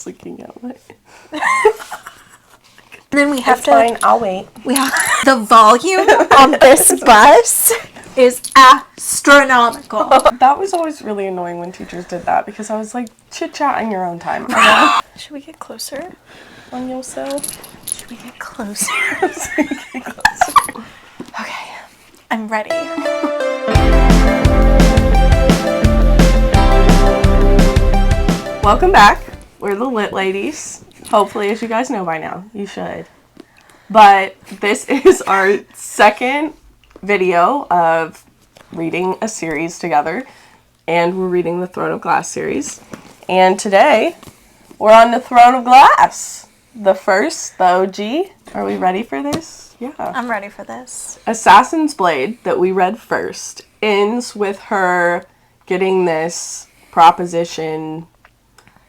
just leaking out my... Then we have Fine, I'll wait. We have the volume on this bus is astronomical. That was always really annoying when teachers did that because I was like, chit-chat in your own time. Should we get closer? On yourself. Should we get closer? Get closer. Okay, I'm ready. Welcome back. We're the Lit Ladies. Hopefully, as you guys know by now, you should. But this is our second video of reading a series together. And we're reading the Throne of Glass series. And today, we're on the Throne of Glass. The first, the OG. Are we ready for this? Yeah. I'm ready for this. Assassin's Blade, that we read first, ends with her getting this proposition,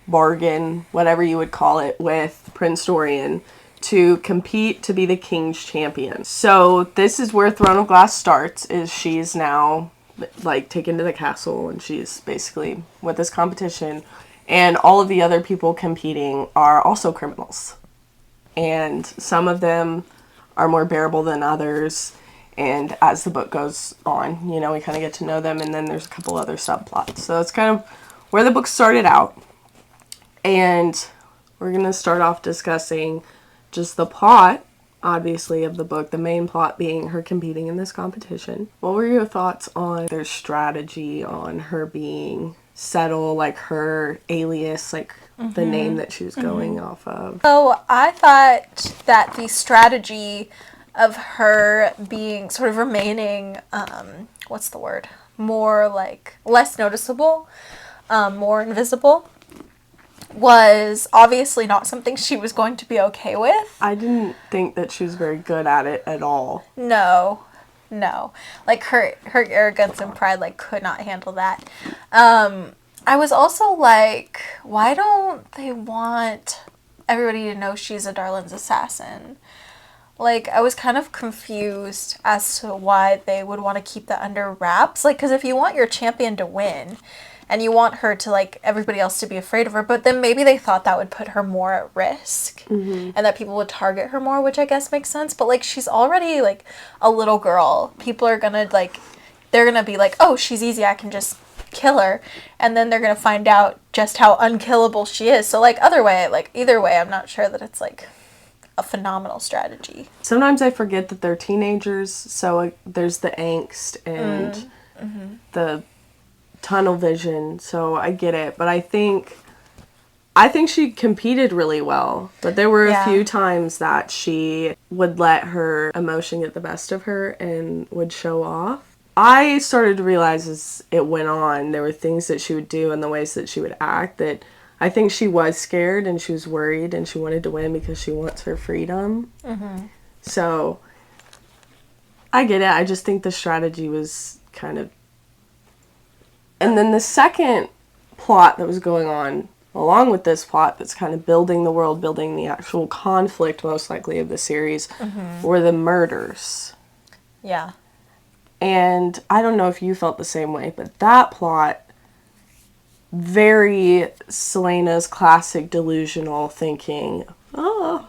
bargain, whatever you would call it, with Prince Dorian to compete to be the king's champion. So this is where Throne of Glass starts, is she's now like taken to the castle and she's basically with this competition, and all of the other people competing are also criminals. And some of them are more bearable than others, and as the book goes on, you know, we kind of get to know them, and then there's a couple other subplots. So it's kind of where the book started out. And we're going to start off discussing just the plot, obviously, of the book. The main plot being her competing in this competition. What were your thoughts on their strategy on her being Settle, like her alias, like the name that she was going off of? So I thought that the strategy of her being sort of remaining, what's the word? More like less noticeable, more invisible, was obviously not something she was going to be okay with. I didn't think that she was very good at it at all. No. Like her arrogance and pride like could not handle that. I was also like, why don't they want everybody to know she's a Darlin's assassin? Like, I was kind of confused as to why they would want to keep that under wraps. Like, because if you want your champion to win, and you want her to, like, everybody else to be afraid of her, but then maybe they thought that would put her more at risk, and that people would target her more, which I guess makes sense. But, like, she's already, like, a little girl. People are gonna, like, they're gonna be like, oh, she's easy, I can just kill her. And then they're gonna find out just how unkillable she is. So, like, either way, I'm not sure that it's, like, a phenomenal strategy. Sometimes I forget that they're teenagers, so there's the angst and the tunnel vision, so I get it. But I think she competed really well, but there were a few times that she would let her emotion get the best of her and would show off. I started to realize as it went on, there were things that she would do and the ways that she would act that I think she was scared and she was worried and she wanted to win because she wants her freedom. So I get it. I just think the strategy was kind of... And then the second plot that was going on along with this plot that's kind of building the world, building the actual conflict most likely of the series, were the murders. Yeah. And I don't know if you felt the same way, but that plot, very Selena's classic delusional thinking, oh,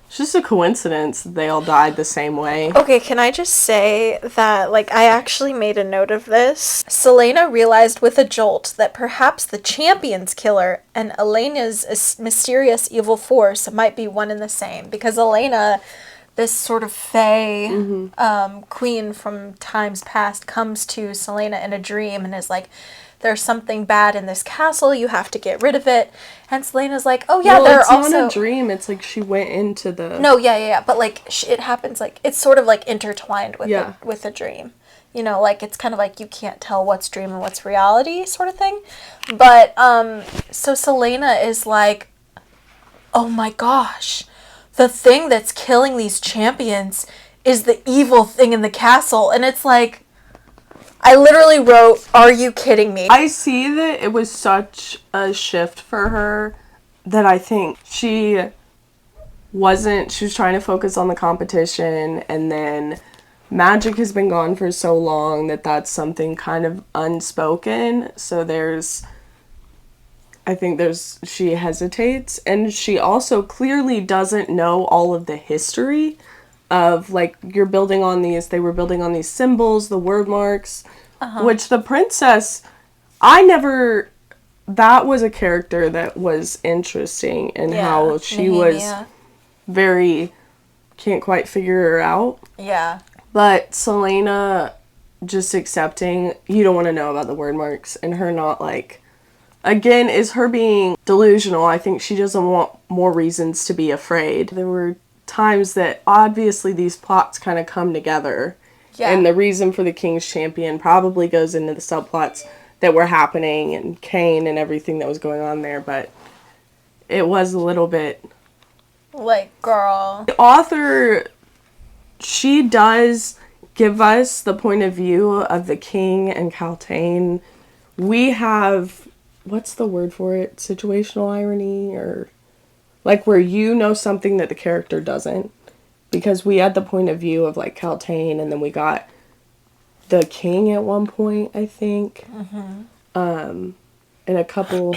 it's just a coincidence that they all died the same way. Okay, can I just say that, like, I actually made a note of this. Selena realized with a jolt that perhaps the champion's killer and Elena's mysterious evil force might be one and the same. Because Elena, this sort of fae queen from times past, comes to Selena in a dream and is like, there's something bad in this castle, you have to get rid of it. And Selena's like, oh yeah, it's also... It's not a dream, it's like she went into the... No, yeah, but like, it happens, like, it's sort of like intertwined with a dream. You know, like, it's kind of like you can't tell what's dream and what's reality sort of thing. But, so Selena is like, oh my gosh, the thing that's killing these champions is the evil thing in the castle. And it's like, I literally wrote, are you kidding me? I see that it was such a shift for her that I think she was trying to focus on the competition, and then magic has been gone for so long that that's something kind of unspoken. So there's I think she hesitates, and she also clearly doesn't know all of the history of, like, they were building on these symbols, the word marks, which the princess, that was a character that was interesting, and how she was very, can't quite figure her out. Yeah. But Selena just accepting, you don't want to know about the word marks, and her not, like, again, is her being delusional. I think she doesn't want more reasons to be afraid. There were times that obviously these plots kind of come together. Yeah. And the reason for the King's Champion probably goes into the subplots that were happening, and Cain and everything that was going on there, but it was a little bit... Like, girl. The author, she does give us the point of view of the king and Caltaine. We have, what's the word for it? Situational irony, or like where you know something that the character doesn't. Because we had the point of view of, like, Caltaine, and then we got the king at one point, I think. In a couple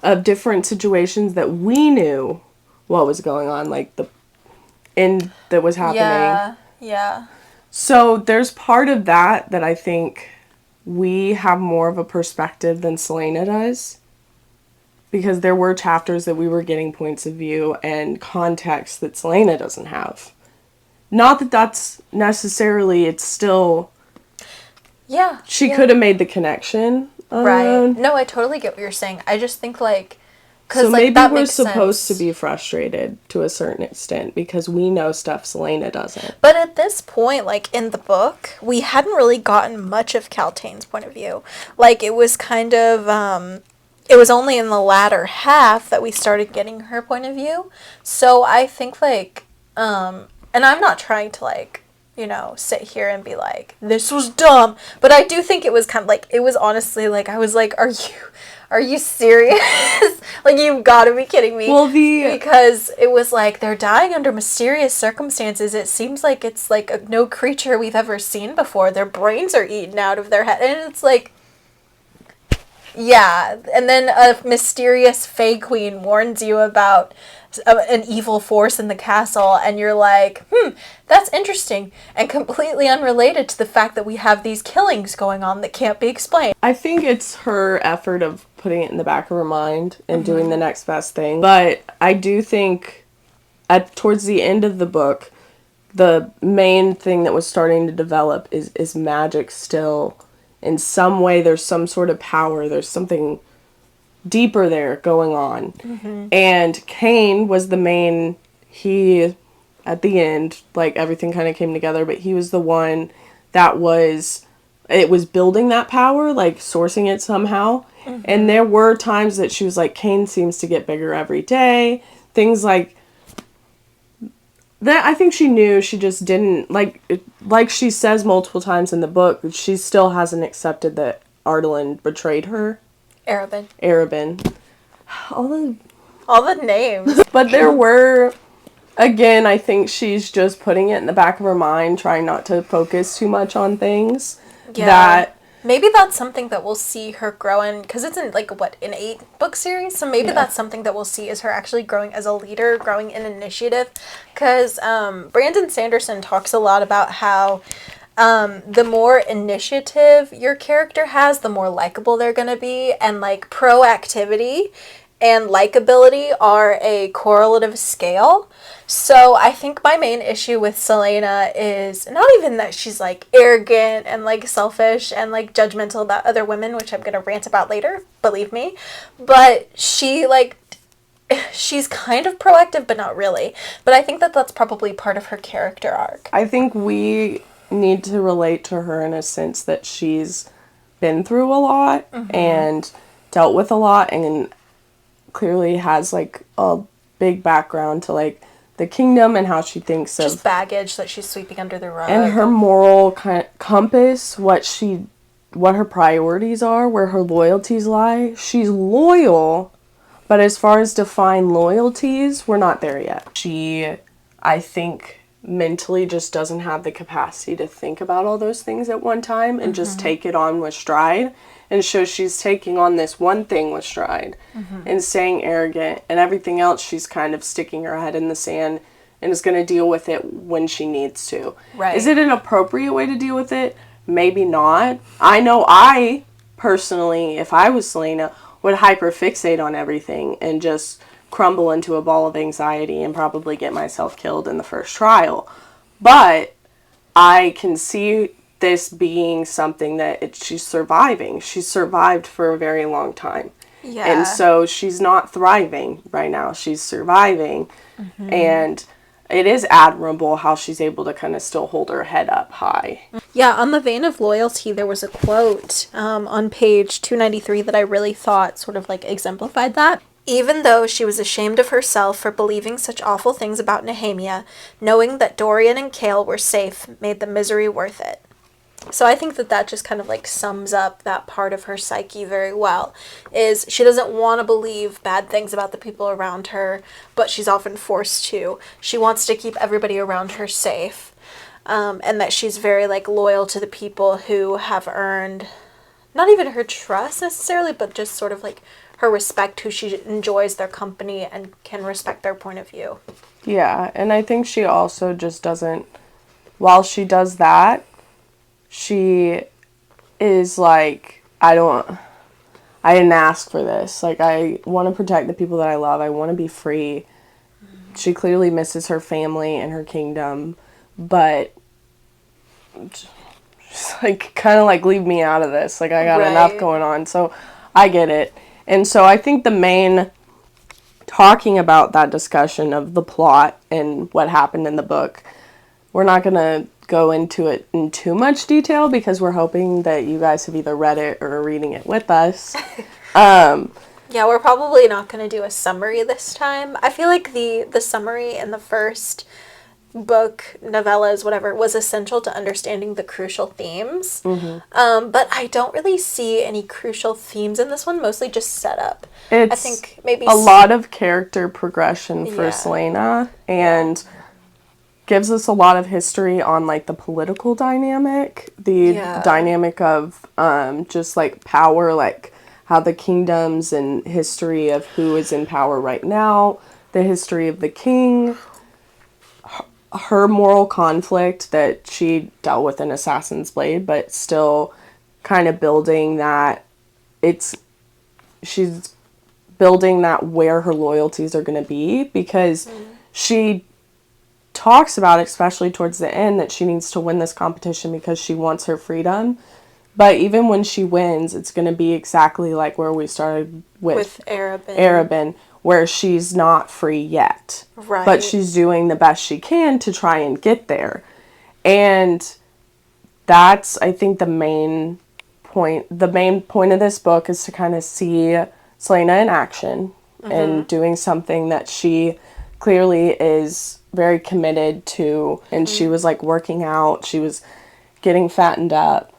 of different situations that we knew what was going on, like the end that was happening. Yeah. So there's part of that I think we have more of a perspective than Selena does. Because there were chapters that we were getting points of view and context that Selena doesn't have. Not that that's necessarily, it's still... Yeah. She could have made the connection. Right. No, I totally get what you're saying. I just think, like... So like, maybe we're supposed to be frustrated to a certain extent because we know stuff Selena doesn't. But at this point, like, in the book, we hadn't really gotten much of Caltaine's point of view. Like, it was kind of... It was only in the latter half that we started getting her point of view. So I think, like... and I'm not trying to, like... you know, sit here and be like, this was dumb. But I do think it was kind of like, it was honestly like, I was like, are you serious? Like, you've got to be kidding me. Well, because it was like, they're dying under mysterious circumstances. It seems like it's like no creature we've ever seen before. Their brains are eaten out of their head. And it's like, yeah. And then a mysterious Fae Queen warns you about an evil force in the castle, and you're like, that's interesting, and completely unrelated to the fact that we have these killings going on that can't be explained. I think it's her effort of putting it in the back of her mind and doing the next best thing. But I do think towards the end of the book, the main thing that was starting to develop is magic still. In some way, there's some sort of power. There's something deeper there going on. And Cain was the main, he, at the end, like, everything kind of came together, but he was the one that was building that power, like, sourcing it somehow. And there were times that she was like, Cain seems to get bigger every day. Things like that. I think she knew, she just didn't, like she says multiple times in the book, she still hasn't accepted that Ardalan betrayed her. Arabin. All the names. But there were, again, I think she's just putting it in the back of her mind, trying not to focus too much on things. Yeah. Maybe that's something that we'll see her grow in, because it's in, like, an 8-book series, so maybe that's something that we'll see is her actually growing as a leader, growing in initiative, because Brandon Sanderson talks a lot about how the more initiative your character has, the more likable they're going to be, and, like, proactivity and likability are a correlative scale. So I think my main issue with Selena is not even that she's, like, arrogant and, like, selfish and, like, judgmental about other women, which I'm going to rant about later, believe me, but she, like, she's kind of proactive, but not really. But I think that that's probably part of her character arc. I think we need to relate to her in a sense that she's been through a lot and dealt with a lot, and clearly has, like, a big background to, like, the kingdom and how she thinks of... Just baggage that she's sweeping under the rug. And her moral compass, what her priorities are, where her loyalties lie. She's loyal, but as far as defined loyalties, we're not there yet. She, I think, mentally just doesn't have the capacity to think about all those things at one time and just take it on with stride. And so she's taking on this one thing with stride and staying arrogant, and everything else she's kind of sticking her head in the sand and is going to deal with it when she needs to. Right. Is it an appropriate way to deal with it? Maybe not. I know I, personally, if I was Selena, would hyperfixate on everything and just crumble into a ball of anxiety and probably get myself killed in the first trial. But I can see this being something that she's surviving. She's survived for a very long time. Yeah. And so she's not thriving right now. She's surviving. And it is admirable how she's able to kind of still hold her head up high. Yeah, on the vein of loyalty, there was a quote on page 293 that I really thought sort of like exemplified that. Even though she was ashamed of herself for believing such awful things about Nehemia, knowing that Dorian and Cale were safe made the misery worth it. So I think that just kind of like sums up that part of her psyche very well, is she doesn't want to believe bad things about the people around her, but she's often forced to. She wants to keep everybody around her safe, and that she's very like loyal to the people who have earned not even her trust necessarily, but just sort of like her respect, who she enjoys their company and can respect their point of view. Yeah, and I think she also just doesn't, while she does that, she is like, I didn't ask for this. Like, I want to protect the people that I love. I want to be free. She clearly misses her family and her kingdom, but just like, kind of like, leave me out of this. Like, I got enough going on. So I get it. And so I think the main, talking about that discussion of the plot and what happened in the book, we're not going to go into it in too much detail because we're hoping that you guys have either read it or are reading it with us. Yeah, we're probably not going to do a summary this time. I feel like the summary in the first book, novellas, whatever, was essential to understanding the crucial themes. But I don't really see any crucial themes in this one, mostly just setup. It's I think maybe a lot of character progression for Selena, and gives us a lot of history on like the political dynamic, the dynamic of just like power, like how the kingdoms and history of who is in power right now, the history of the king, her moral conflict that she dealt with in Assassin's Blade, but still kind of building that she's building that where her loyalties are going to be, because she talks about, especially towards the end, that she needs to win this competition because she wants her freedom. But even when she wins, it's going to be exactly like where we started with Arabin, where she's not free yet. Right. But she's doing the best she can to try and get there. And that's, I think, the main point. The main point of this book is to kind of see Selena in action and doing something that she clearly is very committed to. And she was like working out. She was getting fattened up,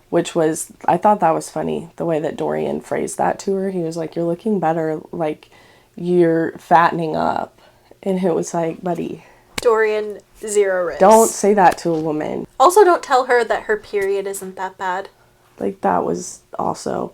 which was, I thought that was funny, the way that Dorian phrased that to her. He was like, you're looking better, like you're fattening up. And it was like, buddy, Dorian, zero risk. Don't say that to a woman. Also, don't tell her that her period isn't that bad. Like, that was also...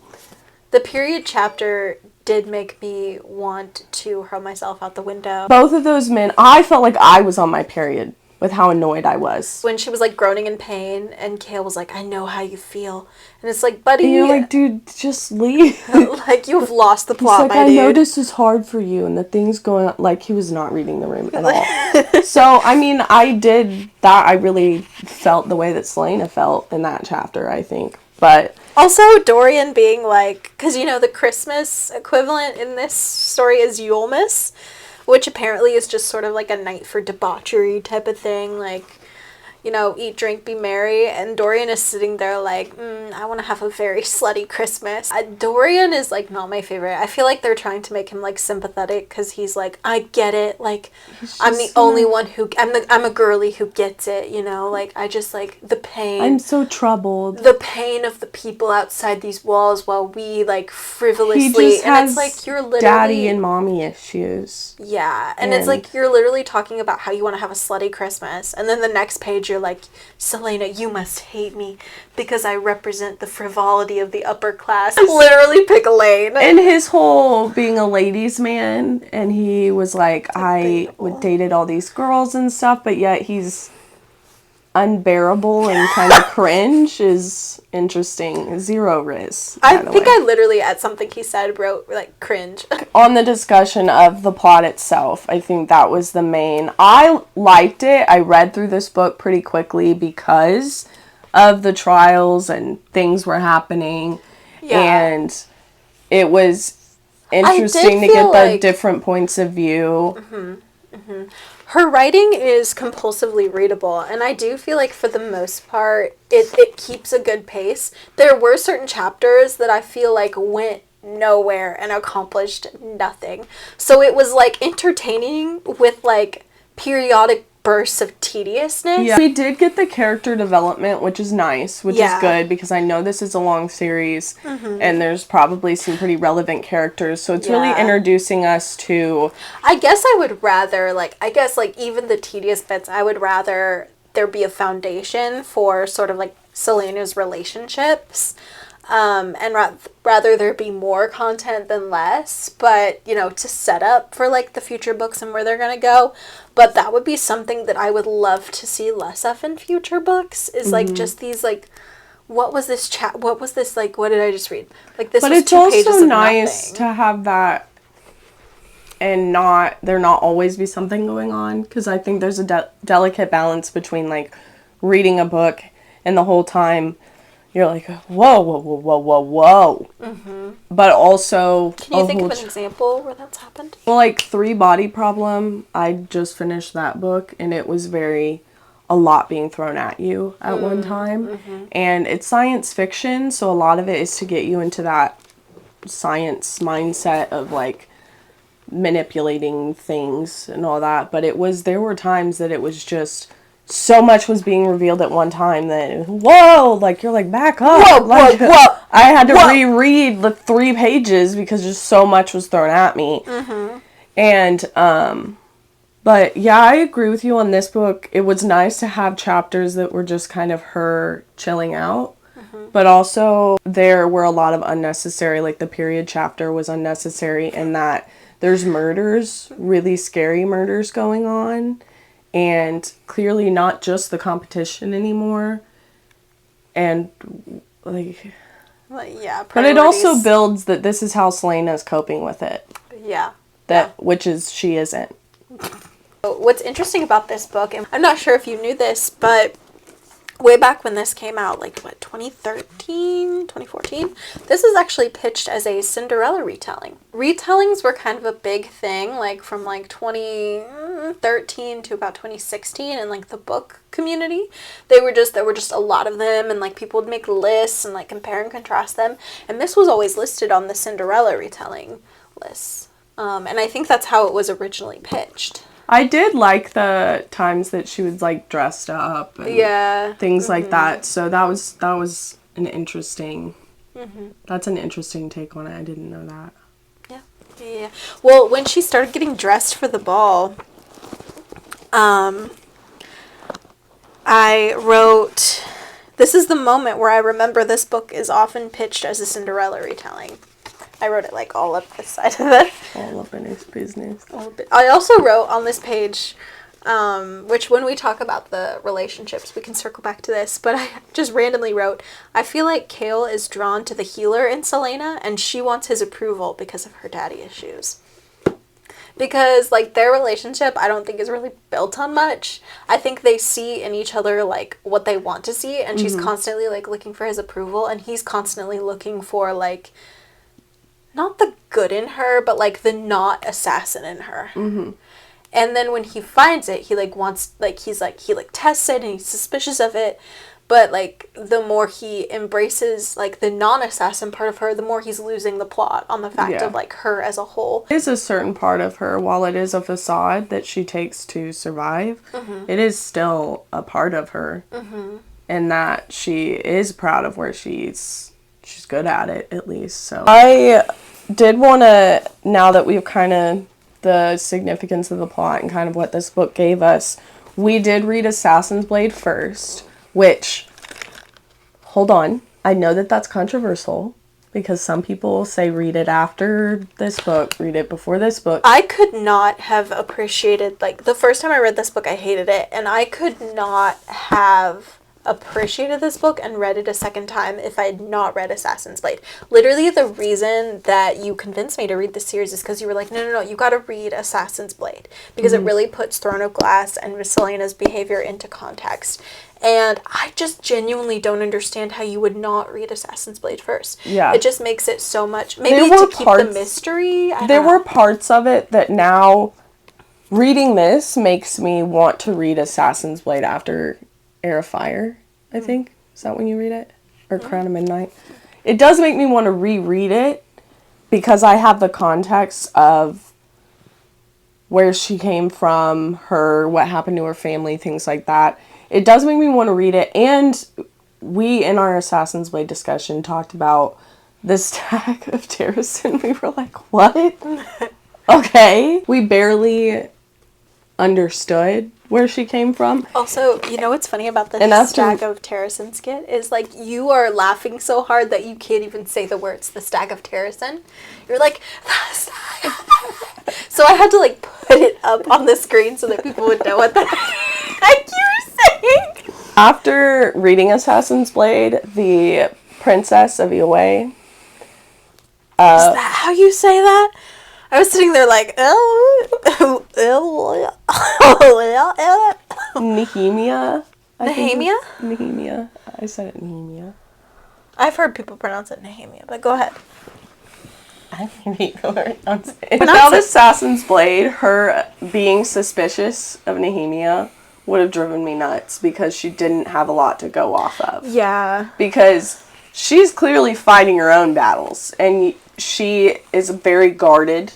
The period chapter did make me want to hurl myself out the window. Both of those men, I felt like I was on my period with how annoyed I was. When she was, like, groaning in pain, and Cale was like, I know how you feel. And it's like, buddy... And you're like, dude, just leave. Like, you've lost the plot, like, my dude. I know this is hard for you, and the thing's going on... Like, he was not reading the room at all. So, I mean, I did that. I really felt the way that Selena felt in that chapter, I think. But... Also, Dorian being like... Because, you know, the Christmas equivalent in this story is Yulemas, which apparently is just sort of like a night for debauchery type of thing. Like, you know, eat, drink, be merry. And Dorian is sitting there like, I want to have a very slutty Christmas. Dorian is, like, not my favorite. I feel like they're trying to make him, like, sympathetic because he's like, I get it. Like, I'm the only one who... I'm a girly who gets it, you know? Like, I just, like, the pain. I'm so troubled. The pain of the people outside these walls while we, like, frivolously... He just and has it's like, you're literally... daddy and mommy issues. Yeah, and it's like, you're literally talking about how you want to have a slutty Christmas. And then the next page, you're you're like, Selena, you must hate me because I represent the frivolity of the upper class. Literally pick a lane. And his whole being a ladies' man, and he was like, I would dated all these girls and stuff, but yet he's unbearable and kind of cringe is interesting. Zero riz. I think I literally, at something he said, wrote, like, cringe. On the discussion of the plot itself, I think that was the main. I liked it. I read through this book pretty quickly because of the trials and things were happening. Yeah. And it was interesting to get the different points of view. Mm-hmm. Mm-hmm. Her writing is compulsively readable, and I do feel like for the most part, it keeps a good pace. There were certain chapters that I feel like went nowhere and accomplished nothing. So it was like entertaining with like periodic bursts of tediousness. Yeah, we did get the character development, which is nice, which is good because I know this is a long series and there's probably some pretty relevant characters. So it's really introducing us to... I guess I would rather, like, even the tedious bits, I would rather there be a foundation for sort of like Selena's relationships. And rather there be more content than less, but, you know, to set up for, like, the future books and where they're gonna go. But that would be something that I would love to see less of in future books, is, like, just these, like, what was this, like, what did I just read? Like, this was 2 pages of nothing. But it's also nice to have that and there not always be something going on, because I think there's a delicate balance between, like, reading a book and the whole time you're like, whoa, whoa, whoa, whoa, whoa, whoa. Mm-hmm. But also... Can you think of an example where that's happened? Well, like, 3 Body Problem, I just finished that book, and it was a lot being thrown at you at one time. Mm-hmm. And it's science fiction, so a lot of it is to get you into that science mindset of, like, manipulating things and all that. But there were times that it was just... so much was being revealed at one time that, whoa, like, you're like, back up. Whoa, like, whoa. I had to reread the 3 pages because just so much was thrown at me. Mm-hmm. And, but yeah, I agree with you on this book. It was nice to have chapters that were just kind of her chilling out. Mm-hmm. But also there were a lot of unnecessary, like the period chapter was unnecessary in that there's murders, really scary murders going on. And clearly not just the competition anymore. And, like... yeah, but it also builds that this is how Selena's coping with it. Yeah. Which is, she isn't. What's interesting about this book, and I'm not sure if you knew this, but way back when this came out, like, 2013, 2014? This was actually pitched as a Cinderella retelling. Retellings were kind of a big thing, like, from, like, 2013 to about 2016 in, like, the book community. There were just a lot of them, and, like, people would make lists and, like, compare and contrast them. And this was always listed on the Cinderella retelling lists. And I think that's how it was originally pitched. I did like the times that she was, like, dressed up and things like that. So that was an interesting... That's an interesting take on it. I didn't know that. Yeah. Well, when she started getting dressed for the ball, I wrote, this is the moment where I remember this book is often pitched as a Cinderella retelling. I wrote it, like, all up this side of it. All up in his business. I also wrote on this page, which when we talk about the relationships, we can circle back to this, but I just randomly wrote, I feel like Kale is drawn to the healer in Selena, and she wants his approval because of her daddy issues. Because, like, their relationship, I don't think is really built on much. I think they see in each other, like, what they want to see, and she's constantly, like, looking for his approval, and he's constantly looking for, like... not the good in her, but, like, the not assassin in her. Mm-hmm. And then when he finds it, he, like, wants, like, he, like, tests it and he's suspicious of it. But, like, the more he embraces, like, the non-assassin part of her, the more he's losing the plot on the fact of, like, her as a whole. It is a certain part of her, while it is a facade that she takes to survive, it is still a part of her. Mm-hmm. And that she is proud of where she's good at it, at least. So I did want to, now that we've kind of the significance of the plot and kind of what this book gave us, we did read Assassin's Blade first, which, hold on, I know that that's controversial because some people say read it after this book, read it before this book. I could not have appreciated, like, the first time I read this book, I hated it, and I could not have appreciated this book and read it a second time if I had not read Assassin's Blade. Literally, the reason that you convinced me to read this series is because you were like, no, you gotta read Assassin's Blade, because it really puts Throne of Glass and Vesaliana's behavior into context. And I just genuinely don't understand how you would not read Assassin's Blade first. Yeah. It just makes it so much, maybe to keep the mystery. There were parts of it that now, reading this makes me want to read Assassin's Blade after Heir of Fire, I think. Is that when you read it? Or Crown of Midnight? It does make me want to reread it because I have the context of where she came from, what happened to her family, things like that. It does make me want to read it. And we, in our Assassin's Blade discussion, talked about the Stag of Terrasen. We were like, what? Okay. We barely understood where she came from. Also, you know what's funny about the Stag of Terrasen skit is, like, you are laughing so hard that you can't even say the words the Stag of Terrasen. You're like, the Stag of Terrasen. So I had to, like, put it up on the screen so that people would know what the heck you were saying. After reading Assassin's Blade, the Princess of Iwe. Is that how you say that? I was sitting there like, Nehemia. Nehemia? Nehemia. I said it Nehemia. I've heard people pronounce it Nehemia, but go ahead. I can't even pronounce it. Without Assassin's Blade, her being suspicious of Nehemia would have driven me nuts because she didn't have a lot to go off of. Yeah. Because she's clearly fighting her own battles, and she is a very guarded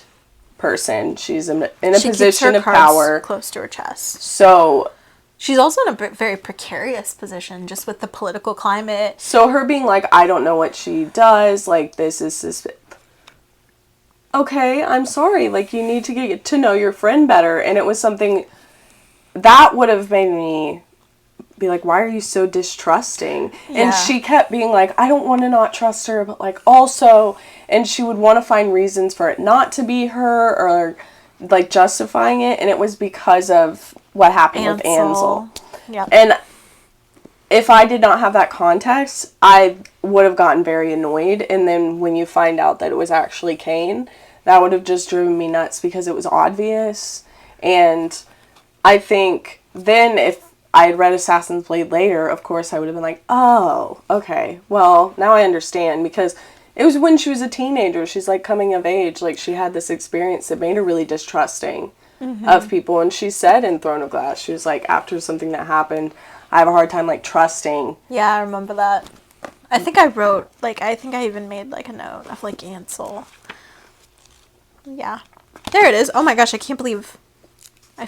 person. She's in a position of power, close to her chest. So she's also in a very precarious position, just with the political climate. So her being like, I don't know what she does. Like, this is okay. I'm sorry. Like, you need to get to know your friend better. And it was something that would have made me be like, why are you so distrusting? Yeah. And she kept being like, I don't want to not trust her, but like also, and she would want to find reasons for it not to be her or like justifying it, and it was because of what happened with Ansel. Yeah. And if I did not have that context, I would have gotten very annoyed, and then when you find out that it was actually Cain, that would have just driven me nuts because it was obvious. And I think then if I had read Assassin's Blade later, of course I would have been like, oh, okay, well, now I understand, because it was when she was a teenager, she's like coming of age, like she had this experience that made her really distrusting of people, and she said in Throne of Glass, she was like, after something that happened, I have a hard time like trusting. Yeah, I remember that. I think I wrote, like, I think I even made like a note of like Ansel. Yeah. There it is. Oh my gosh, I can't believe I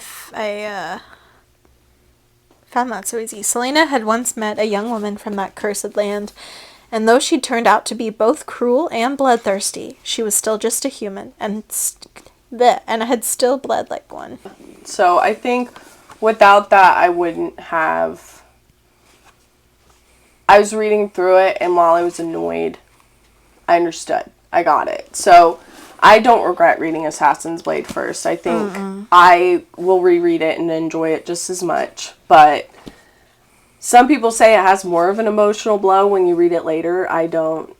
found that so easy. Selena had once met a young woman from that cursed land, and though she turned out to be both cruel and bloodthirsty, she was still just a human, and had still bled like one. So I think without that, I wouldn't have. I was reading through it, and while I was annoyed, I understood. I got it. So I don't regret reading Assassin's Blade first. I think I will reread it and enjoy it just as much. But some people say it has more of an emotional blow when you read it later. I don't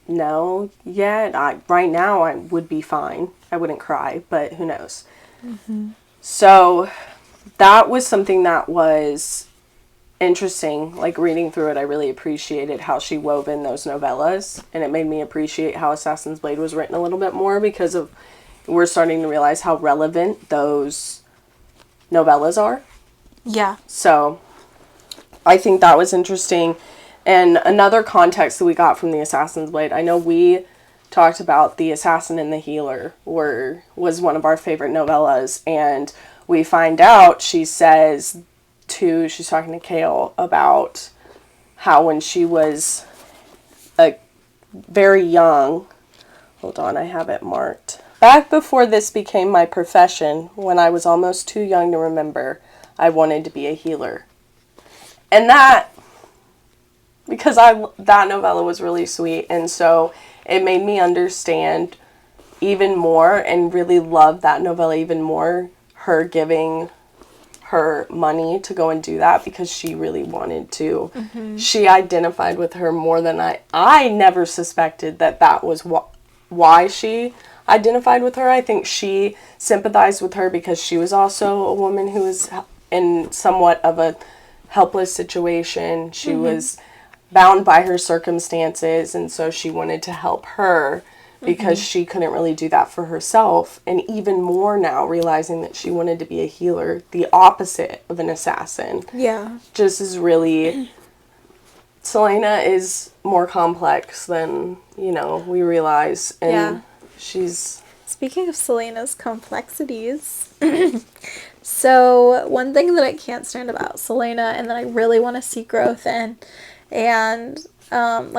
know yet. Right now, I would be fine. I wouldn't cry, but who knows. So that was something that was interesting. Like, reading through it, I really appreciated how she wove in those novellas, and it made me appreciate how Assassin's Blade was written a little bit more, because of we're starting to realize how relevant those novellas are. Yeah. So I think that was interesting. And another context that we got from the Assassin's Blade, I know we talked about The Assassin and the Healer was one of our favorite novellas, and we find out she's talking to Kale about how when she was very young, hold on, I have it marked. Back before this became my profession, when I was almost too young to remember, I wanted to be a healer. And because that novella was really sweet, and so it made me understand even more and really love that novella even more, her giving her money to go and do that because she really wanted to. She identified with her more than I never suspected that was why she identified with her. I think she sympathized with her because she was also a woman who was in somewhat of a helpless situation. She was bound by her circumstances, and so she wanted to help her because she couldn't really do that for herself. And even more now, realizing that she wanted to be a healer, the opposite of an assassin. Yeah. Just is really... Selena is more complex than, we realize. And she's... Speaking of Selena's complexities, so one thing that I can't stand about Selena and that I really want to see growth in, and I'm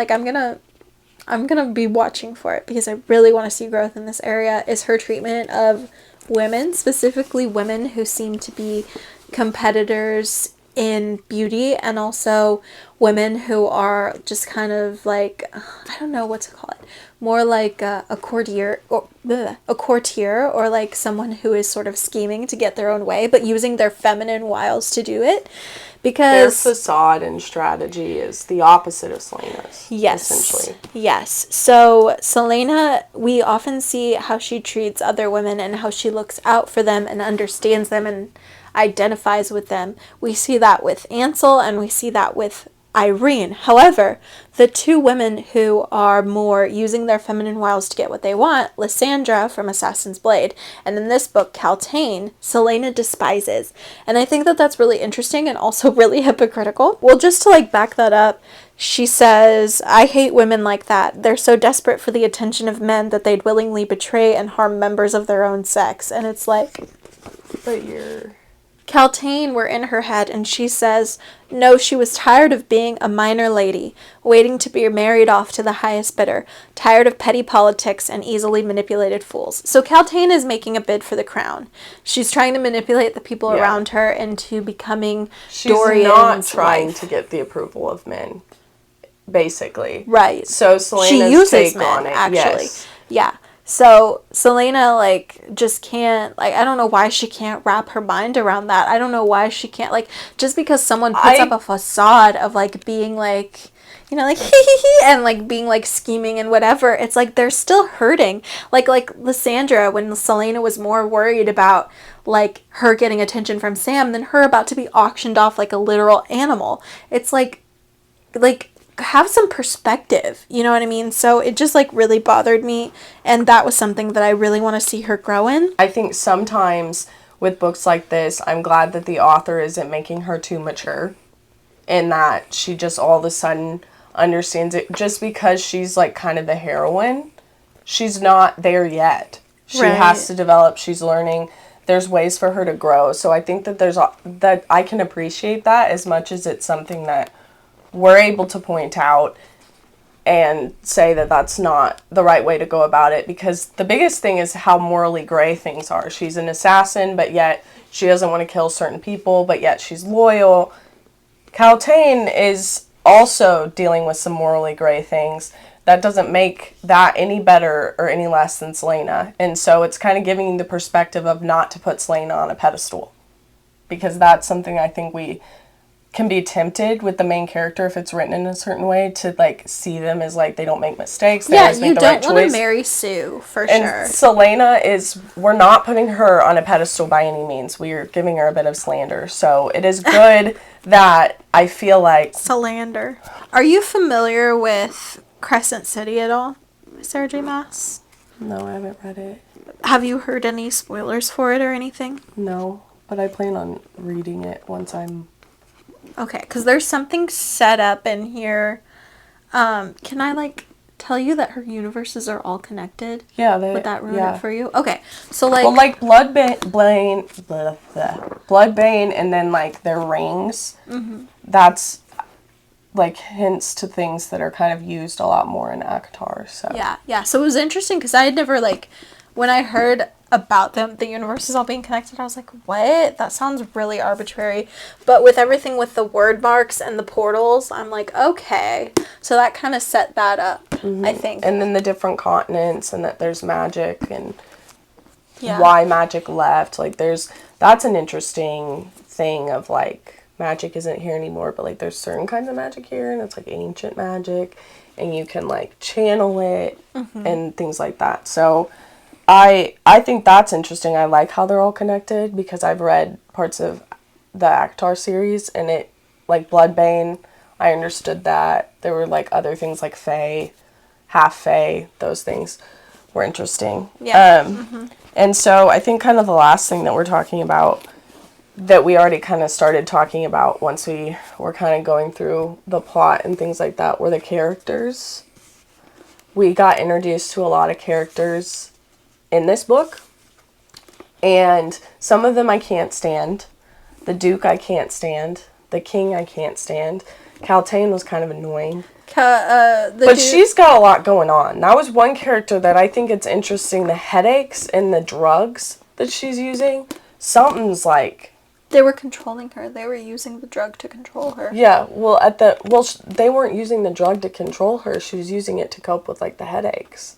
gonna be watching for it because I really want to see growth in this area, is her treatment of women, specifically women who seem to be competitors in beauty, and also women who are just kind of like, I don't know what to call it, more like a courtier, or like someone who is sort of scheming to get their own way, but using their feminine wiles to do it. Because their facade and strategy is the opposite of Selena's. Yes. Essentially. Yes. So Selena, we often see how she treats other women and how she looks out for them and understands them and identifies with them. We see that with Ansel and we see that with Irene. However, the two women who are more using their feminine wiles to get what they want, Lysandra from Assassin's Blade, and in this book, Caltaine, Selena despises. And I think that that's really interesting and also really hypocritical. Well, just to back that up, she says, I hate women like that. They're so desperate for the attention of men that they'd willingly betray and harm members of their own sex. And it's like... But you're... Caltaine were in her head, and she says, no, she was tired of being a minor lady, waiting to be married off to the highest bidder, tired of petty politics and easily manipulated fools. So Caltaine is making a bid for the crown. She's trying to manipulate the people around her into becoming Dorian's not trying wife. to get the approval of men, basically. Right. So Selena's she uses take men, on it, actually. yes. Yeah. So Selena, just can't, I don't know why she can't wrap her mind around that. I don't know why she can't, just because someone puts up a facade of, being, and, being, scheming and whatever, it's they're still hurting. Like Lysandra, when Selena was more worried about, her getting attention from Sam than her about to be auctioned off like a literal animal. It's have some perspective, you know what I mean? So it just really bothered me, and that was something that I really want to see her grow in. I think sometimes with books like this, I'm glad that the author isn't making her too mature, and that she just all of a sudden understands it. Just because she's kind of the heroine, she's not there yet. She has to develop. She's learning. There's ways for her to grow. So I think that that I can appreciate that as much as it's something that we're able to point out and say that that's not the right way to go about it, because the biggest thing is how morally gray things are. She's an assassin, but yet she doesn't want to kill certain people, but yet she's loyal. Caltaine is also dealing with some morally gray things. That doesn't make that any better or any less than Selena. And so it's kind of giving the perspective of not to put Selena on a pedestal, because that's something I think we can be tempted with the main character if it's written in a certain way to see them as they don't make mistakes. They always make the right choice. You don't want to marry Sue for sure. And Selena we're not putting her on a pedestal by any means. We're giving her a bit of slander. So it is good that I feel like... Slander. Are you familiar with Crescent City at all? Sarah J. Maas? No, I haven't read it. Have you heard any spoilers for it or anything? No, but I plan on reading it once I'm... Okay, because there's something set up in here. Can I, tell you that her universes are all connected? Yeah, would that ruin it for you? Okay, so, Well, Bloodbane, and then, their rings, that's, hints to things that are kind of used a lot more in ACOTAR, so... Yeah, so it was interesting, because I had never, when I heard about them, the universes all being connected. I was like, what? That sounds really arbitrary. But with everything with the word marks and the portals, I'm like, okay. So that kind of set that up, I think. And then the different continents, and that there's magic, and Yeah. why magic left. Like, that's an interesting thing of, like, magic isn't here anymore, but, like, there's certain kinds of magic here, and it's, like, ancient magic, and you can, like, channel it, and things like that. So I think that's interesting. I like how they're all connected, because I've read parts of the ACOTAR series, and it, like, Bloodbane, I understood that. There were, like, other things like Fae, half Fae, those things were interesting. Yeah. And so I think kind of the last thing that we're talking about, that we already kind of started talking about once we were kind of going through the plot and things like that, were the characters. We got introduced to a lot of characters in this book, and some of them I can't stand. The Duke I can't stand. The King I can't stand. Caltaine was kind of annoying. But she's got a lot going on. That was one character that I think it's interesting. The headaches and the drugs that she's using. Something's like... They were controlling her. They were using the drug to control her. Yeah, well, they weren't using the drug to control her. She was using it to cope with, like, the headaches.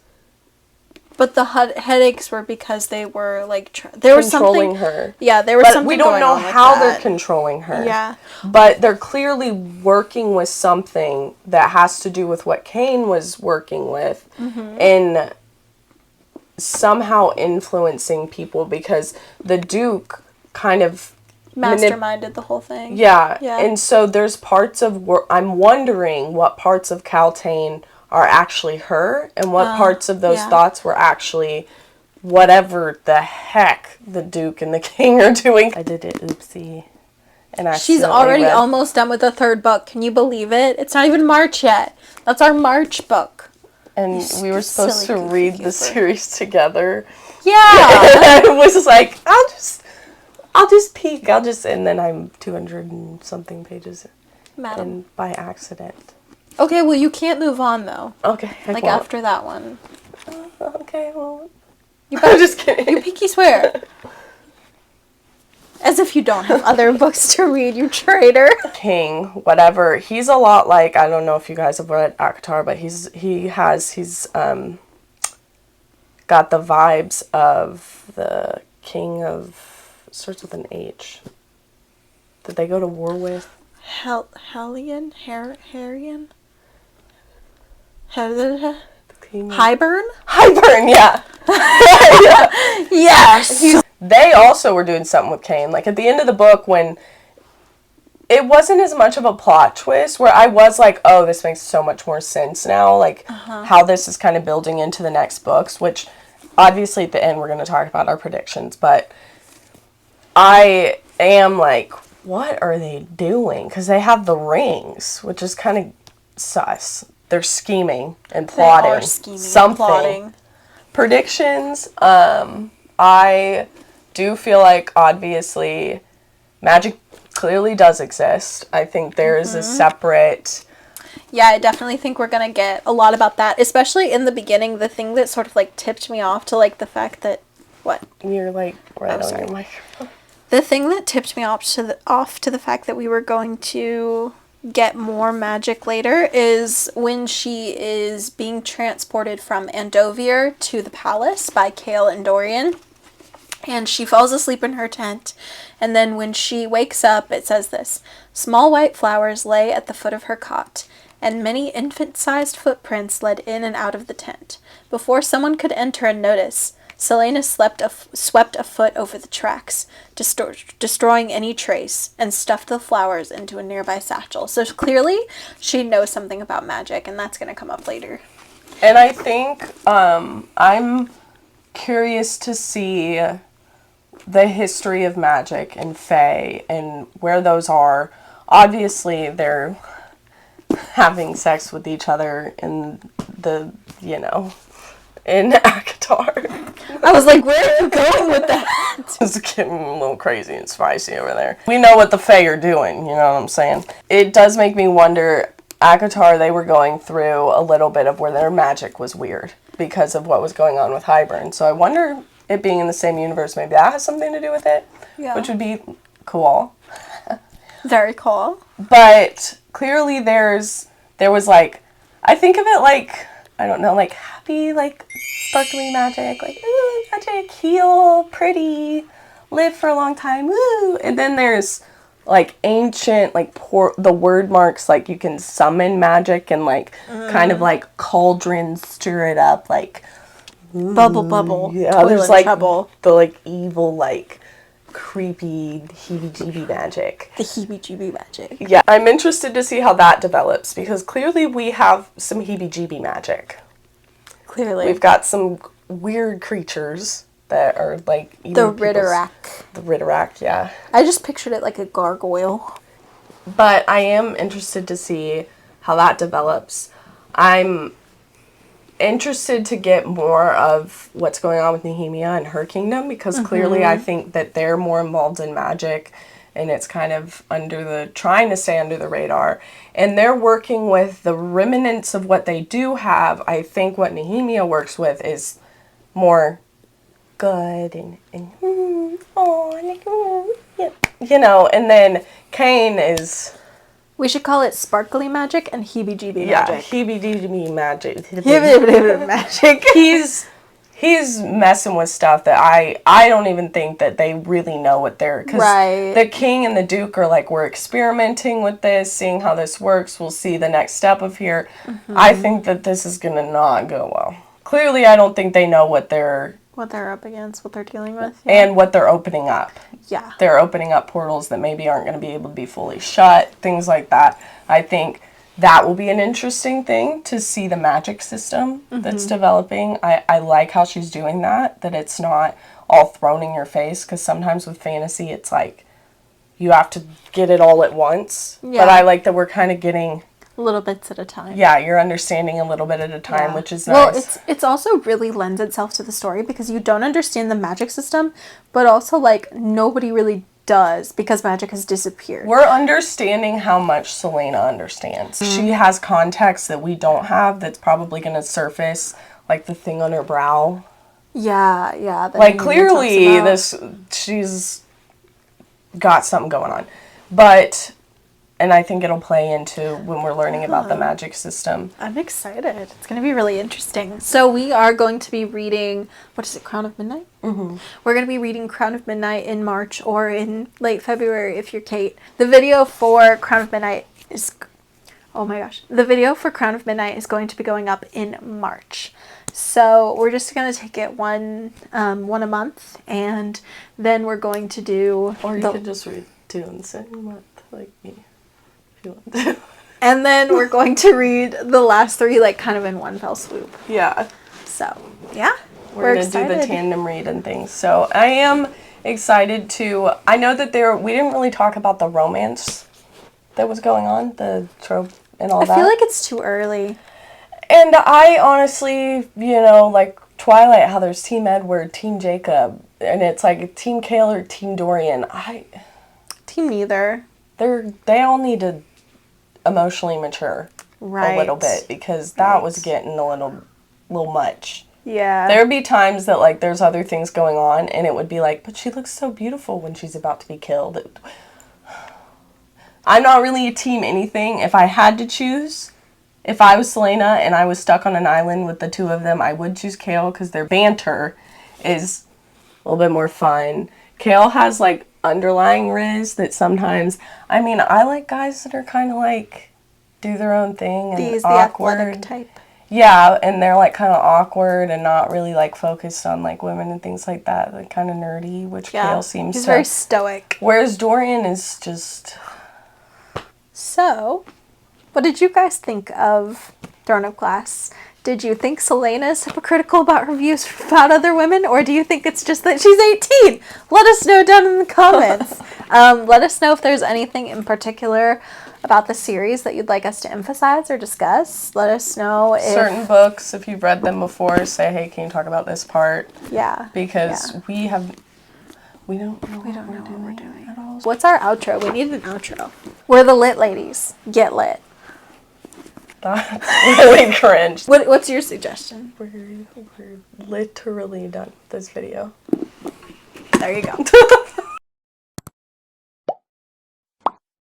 But the headaches were because they were, like, there was controlling something... her. Yeah, there was but something we don't going know on with how that. they're controlling her. Yeah. But they're clearly working with something that has to do with what Cain was working with, and somehow influencing people, because the Duke kind of Masterminded the whole thing. Yeah. Yeah. And so there's parts of I'm wondering what parts of Caltaine are actually her, and what parts of those thoughts were actually whatever the heck the Duke and the King are doing. I did it, oopsie. And she's already almost done with the third book. Can you believe it? It's not even March yet. That's our March book. And we were supposed to read the series together. Yeah. And I was like, I'll just peek. And then I'm 200 and something pages Madam. and by accident. Okay, well, you can't move on, though. Okay. Like, after that one. Okay, well. I'm just kidding. You pinky swear. As if you don't have other books to read, you traitor. King, whatever. He's a lot like, I don't know if you guys have read ACOTAR, but he's got the vibes of the king of, starts with an H. Did they go to war with? Hellion? Harian? Hybern? Hybern? Hybern, yeah. Yes. They also were doing something with Cain. Like, at the end of the book, when it wasn't as much of a plot twist, where I was like, oh, this makes so much more sense now, like, how this is kind of building into the next books, which, obviously, at the end, we're going to talk about our predictions, but I am like, what are they doing? Because they have the rings, which is kind of sus. They're scheming and plotting. They are scheming something. And plotting. Predictions, I do feel like, obviously, magic clearly does exist. I think there is a separate... Yeah, I definitely think we're going to get a lot about that, especially in the beginning. The thing that sort of, like, tipped me off to, like, the fact that... What? You're, like, right on your microphone. The thing that tipped me off to the fact that we were going to get more magic later is when she is being transported from Andovier to the palace by Kale and Dorian. And she falls asleep in her tent. And then when she wakes up, it says this: small white flowers lay at the foot of her cot, and many infant-sized footprints led in and out of the tent. Before someone could enter and notice, Selena swept a foot over the tracks, destroying any trace, and stuffed the flowers into a nearby satchel. So clearly, she knows something about magic, and that's going to come up later. And I think I'm curious to see the history of magic and Fae and where those are. Obviously, they're having sex with each other in the, in ACOTAR. I was like, where are you going with that? It's getting a little crazy and spicy over there. We know what the Fae are doing, you know what I'm saying? It does make me wonder, ACOTAR, they were going through a little bit of where their magic was weird because of what was going on with Hybern. So I wonder it being in the same universe, maybe that has something to do with it, which would be cool. Very cool. But clearly there was like, I think of it like, I don't know, like happy, like sparkly magic, like, ooh, magic, heal, pretty, live for a long time, woo. And then there's like ancient, like the word marks, like you can summon magic and like kind of like cauldron, stir it up, like bubble. Yeah, there's like trouble. the like evil, like creepy heebie-jeebie magic. The heebie-jeebie magic. Yeah, I'm interested to see how that develops because clearly we have some heebie-jeebie magic. Clearly. We've got some weird creatures that are like... The Ritterak. The Ritterak, yeah. I just pictured it like a gargoyle. But I am interested to see how that develops. I'm interested to get more of what's going on with Nehemia and her kingdom because clearly I think that they're more involved in magic and it's kind of trying to stay under the radar. And they're working with the remnants of what they do have. I think what Nehemia works with is more good and you know, and then Cain is... We should call it sparkly magic and heebie-jeebie magic. Yeah, heebie-jeebie magic. Heebie-jeebie magic. He's messing with stuff that I don't even think that they really know what they're... Because the king and the duke are like, we're experimenting with this, seeing how this works. We'll see the next step of here. I think that this is going to not go well. Clearly, I don't think they know what they're up against, what they're dealing with. Yeah. And what they're opening up. Yeah. They're opening up portals that maybe aren't going to be able to be fully shut, things like that. I think that will be an interesting thing to see the magic system that's developing. I like how she's doing that it's not all thrown in your face, because sometimes with fantasy it's like you have to get it all at once. Yeah. But I like that we're kind of getting... little bits at a time. Yeah, you're understanding a little bit at a time, which is nice. Well, it's also really lends itself to the story because you don't understand the magic system, but also, like, nobody really does because magic has disappeared. We're understanding how much Selena understands. She has context that we don't have that's probably going to surface, like the thing on her brow. Yeah. Like, clearly, she's got something going on. But... And I think it'll play into when we're learning about the magic system. I'm excited. It's going to be really interesting. So we are going to be reading, what is it, Crown of Midnight? Mm-hmm. We're going to be reading Crown of Midnight in March or in late February if you're Kate. The video for Crown of Midnight is... Oh my gosh. The video for Crown of Midnight is going to be going up in March. So we're just going to take it one a month. And then we're going to do... Or you could just read 2 in the same month, like me. And then we're going to read the last 3 like kind of in one fell swoop. Yeah. So, yeah. We're going to do the tandem read and things. So, I am excited to... I know that we didn't really talk about the romance that was going on, the trope and all that. I feel like it's too early. And I honestly, like Twilight, how there's Team Edward, Team Jacob, and it's like Team Kale or Team Dorian. Team neither. They all need to emotionally mature a little bit because that was getting a little much. Yeah. There would be times that like there's other things going on and it would be like, but she looks so beautiful when she's about to be killed. I'm not really a team anything. If I had to choose, if I was Selena and I was stuck on an island with the 2 of them, I would choose Kale because their banter is a little bit more fun. Kale has like underlying riz that sometimes, I like guys that are kind of like do their own thing and awkward. The athletic type. Yeah, and they're like kind of awkward and not really like focused on like women and things like that. Like kind of nerdy, which Kale seems he's very stoic. Whereas Dorian is just... So, what did you guys think of Throne of Glass? Did you think Selena is hypocritical about her views about other women, or do you think it's just that she's 18? Let us know down in the comments. Let us know if there's anything in particular about the series that you'd like us to emphasize or discuss. Let us know if... Certain books, if you've read them before, say, hey, can you talk about this part? Yeah. Because we don't know what we're doing at all. What's our outro? We need an outro. We're the lit ladies. Get lit. That's really cringe. What's your suggestion? We're literally done with this video. There you go.